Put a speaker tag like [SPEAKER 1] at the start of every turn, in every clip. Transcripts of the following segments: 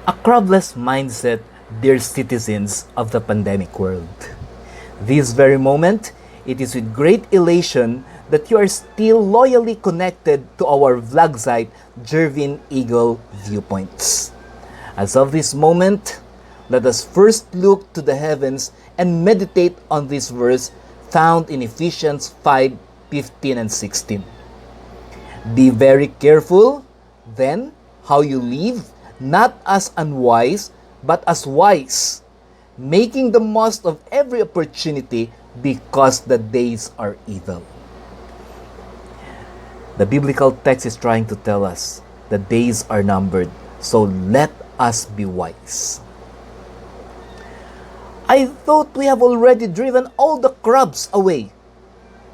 [SPEAKER 1] A crabless mindset, dear citizens of the pandemic world. This very moment, it is with great elation that you are still loyally connected to our vlog site, JERVIN Eagle Viewpoints. As of this moment, let us first look to the heavens and meditate on this verse found in Ephesians 5:15 and 16. Be very careful, then, how you live, not as unwise, but as wise, making the most of every opportunity because the days are evil. The biblical text is trying to tell us the days are numbered, so let us be wise. I thought we have already driven all the crabs away.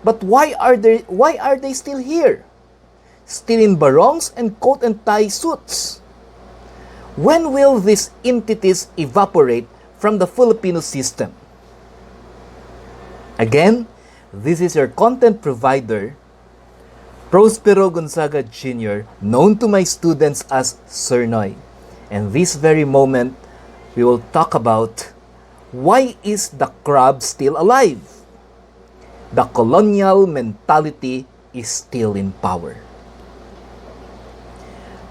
[SPEAKER 1] But why are they still here? Still in barongs and coat and tie suits? When will these entities evaporate from the Filipino system? Again, this is your content provider, Prospero Gonzaga Jr., known to my students as Sir Noy. And this very moment, we will talk about why is the crab still alive? The colonial mentality is still in power.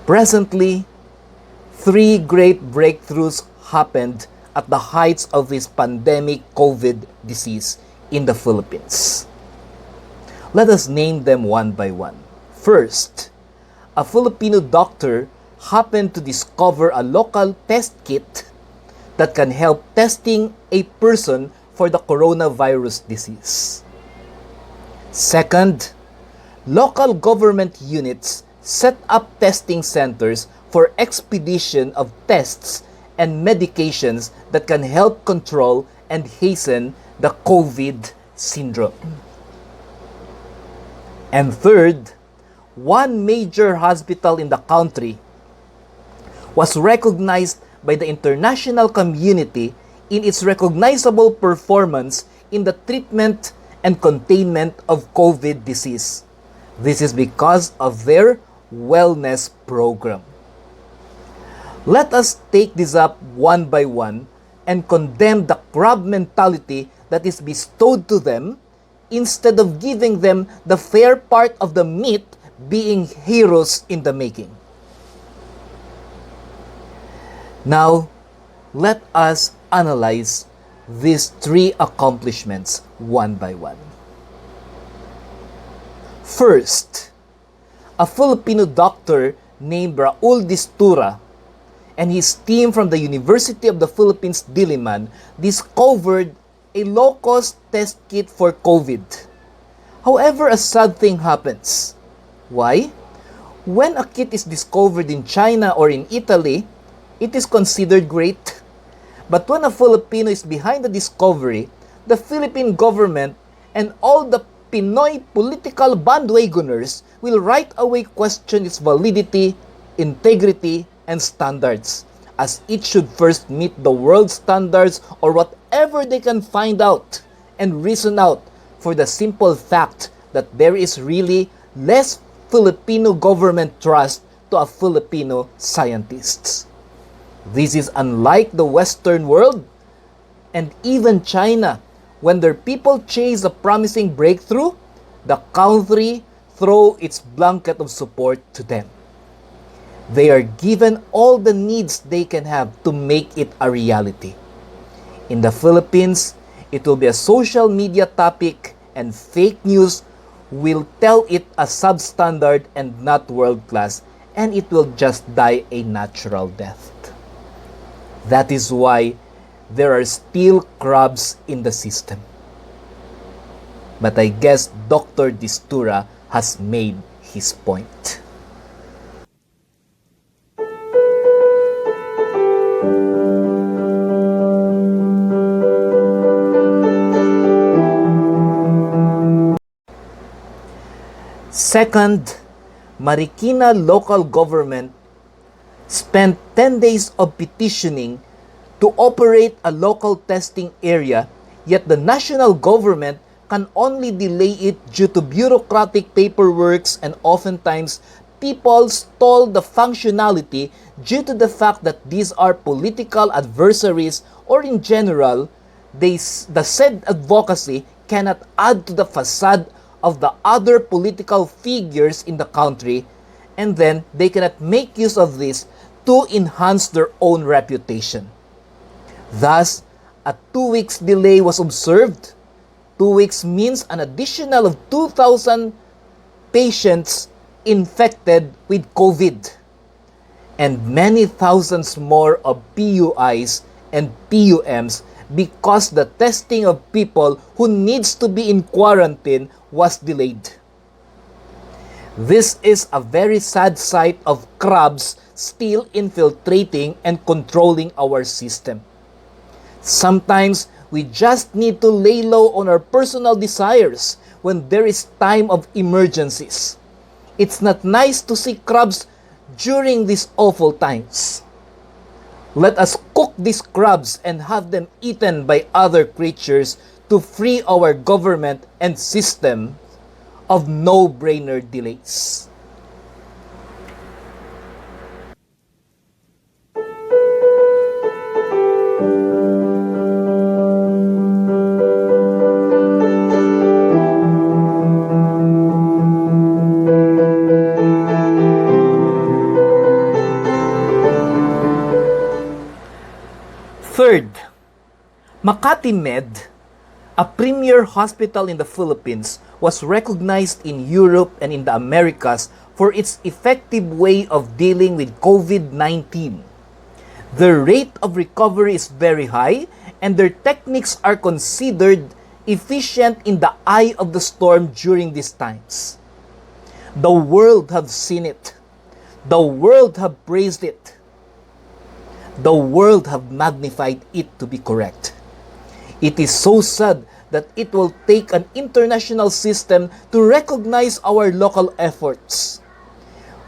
[SPEAKER 1] Presently, 3 great breakthroughs happened at the heights of this pandemic COVID disease in the Philippines. Let us name them one by one. First, a Filipino doctor happened to discover a local test kit that can help testing a person for the coronavirus disease. Second, local government units set up testing centers for expedition of tests and medications that can help control and hasten the COVID syndrome. And third, one major hospital in the country was recognized by the international community in its recognizable performance in the treatment and containment of COVID disease. This is because of their wellness program. Let us take this up one by one and condemn the crab mentality that is bestowed to them instead of giving them the fair part of the meat, being heroes in the making. Now, let us analyze these 3 accomplishments one by one. First, a Filipino doctor named Raul Distura and his team from the University of the Philippines, Diliman, discovered a low-cost test kit for COVID. However, a sad thing happens. Why? When a kit is discovered in China or in Italy, it is considered great. But when a Filipino is behind the discovery, the Philippine government and all the Pinoy political bandwagoners will right away question its validity, integrity, and standards, as it should first meet the world standards or whatever they can find out and reason out, for the simple fact that there is really less Filipino government trust to a Filipino scientists. This is unlike the Western world and even China. When their people chase a promising breakthrough, the country throws its blanket of support to them. They are given all the needs they can have to make it a reality. In the Philippines, it will be a social media topic and fake news will tell it a substandard and not world-class, and it will just die a natural death. That is why there are still crabs in the system. But I guess Dr. Distura has made his point. Second, Marikina local government spent 10 days of petitioning to operate a local testing area, yet the national government can only delay it due to bureaucratic paperwork and oftentimes people stall the functionality due to the fact that these are political adversaries, or in general, the said advocacy cannot add to the facade of the other political figures in the country, and then they cannot make use of this to enhance their own reputation. Thus, a 2 weeks delay was observed. 2 weeks means an additional of 2,000 patients infected with COVID, and many thousands more of PUIs and PUMs because the testing of people who needs to be in quarantine was delayed. This is a very sad sight of crabs still infiltrating and controlling our system. Sometimes we just need to lay low on our personal desires when there is time of emergencies. It's not nice to see crabs during these awful times. Let us cook these crabs and have them eaten by other creatures to free our government and system of no-brainer delays. Third, Makati Med, a premier hospital in the Philippines, was recognized in Europe and in the Americas for its effective way of dealing with COVID-19. The rate of recovery is very high, and their techniques are considered efficient in the eye of the storm during these times. The world have seen it. The world have praised it. The world have magnified it to be correct. It is so sad that it will take an international system to recognize our local efforts.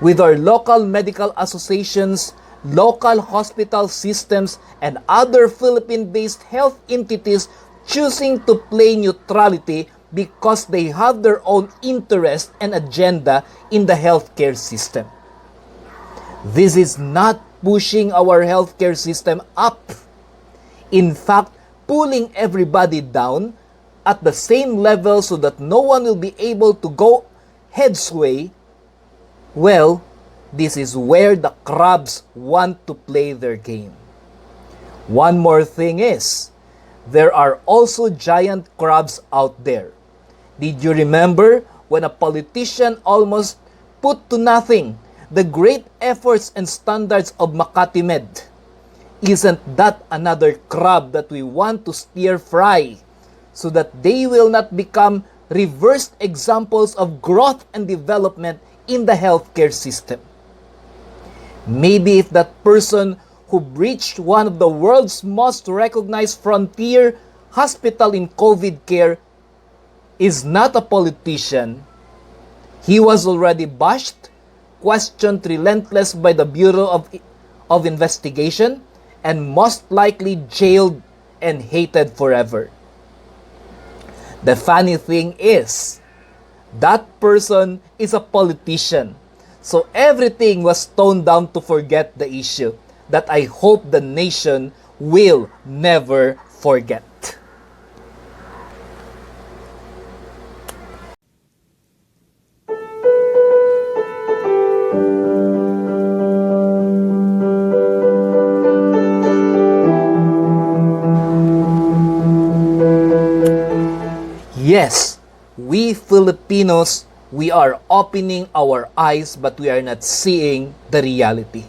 [SPEAKER 1] With our local medical associations, local hospital systems, and other Philippine-based health entities choosing to play neutrality because they have their own interest and agenda in the healthcare system. This is not pushing our healthcare system up. In fact, pulling everybody down at the same level so that no one will be able to go headsway. Well, this is where the crabs want to play their game. One more thing is, there are also giant crabs out there. Did you remember when a politician almost put to nothing the great efforts and standards of Makati Med? Isn't that another crab that we want to stir fry so that they will not become reversed examples of growth and development in the healthcare system? Maybe if that person who breached one of the world's most recognized frontier hospital in COVID care is not a politician, he was already bashed, questioned relentless by the Bureau of Investigation, and most likely jailed and hated forever. The funny thing is, that person is a politician. So everything was toned down to forget the issue that I hope the nation will never forget. Yes, we Filipinos, we are opening our eyes but we are not seeing the reality.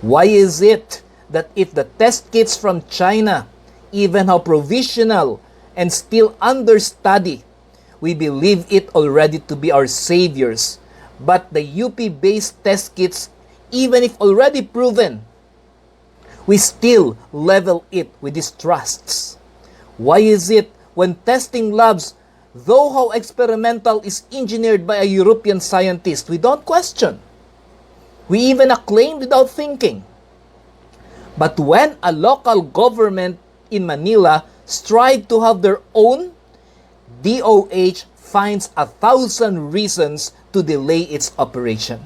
[SPEAKER 1] Why is it that if the test kits from China, even how provisional and still understudy, we believe it already to be our saviors, but the UP-based test kits, even if already proven, we still level it with distrusts? Why is it when testing labs, though how experimental is engineered by a European scientist, we don't question? We even acclaim without thinking. But when a local government in Manila strive to have their own, DOH finds 1,000 reasons to delay its operation.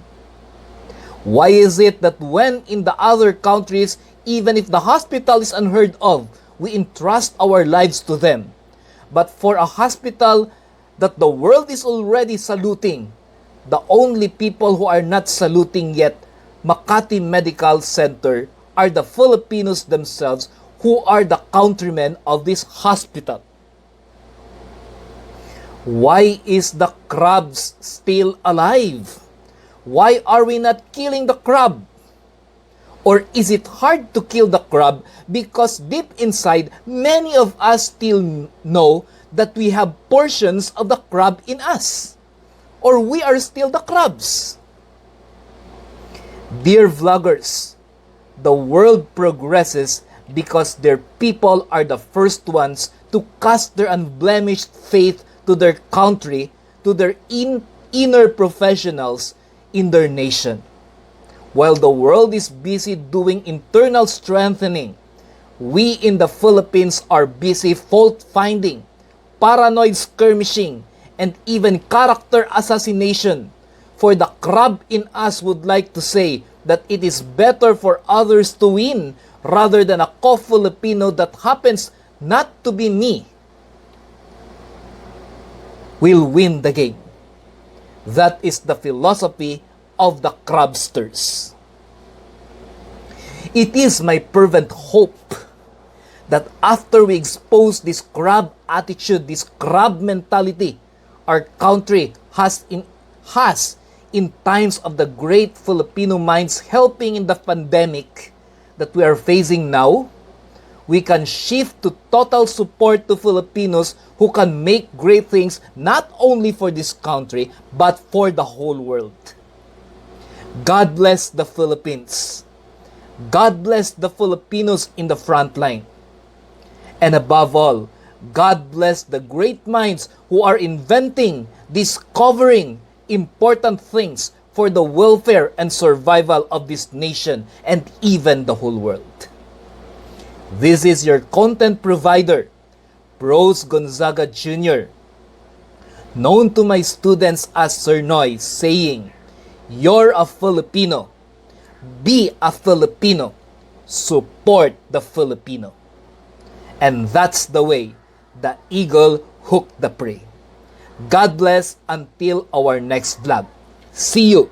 [SPEAKER 1] Why is it that when in the other countries, even if the hospital is unheard of, we entrust our lives to them? But for a hospital that the world is already saluting, the only people who are not saluting yet Makati Medical Center are the Filipinos themselves, who are the countrymen of this hospital. Why is the crabs still alive? Why are we not killing the crab? Or is it hard to kill the crab because deep inside, many of us still know that we have portions of the crab in us? Or we are still the crabs? Dear vloggers, the world progresses because their people are the first ones to cast their unblemished faith to their country, to their inner professionals in their nation. While the world is busy doing internal strengthening, we in the Philippines are busy fault-finding, paranoid skirmishing, and even character assassination. For the crab in us would like to say that it is better for others to win rather than a co-Filipino that happens not to be me will win the game. That is the philosophy of the crabsters. It is my fervent hope that after we expose this crab attitude, this crab mentality, our country has in times of the great Filipino minds helping in the pandemic that we are facing now, we can shift to total support to Filipinos who can make great things not only for this country but for the whole world. God bless the Philippines. God bless the Filipinos in the front line. And above all, God bless the great minds who are inventing, discovering important things for the welfare and survival of this nation and even the whole world. This is your content provider, Bros Gonzaga Jr., known to my students as Sir Noy, saying, "You're a Filipino. Be a Filipino. Support the Filipino." And that's the way the eagle hooked the prey. God bless until our next vlog. See you!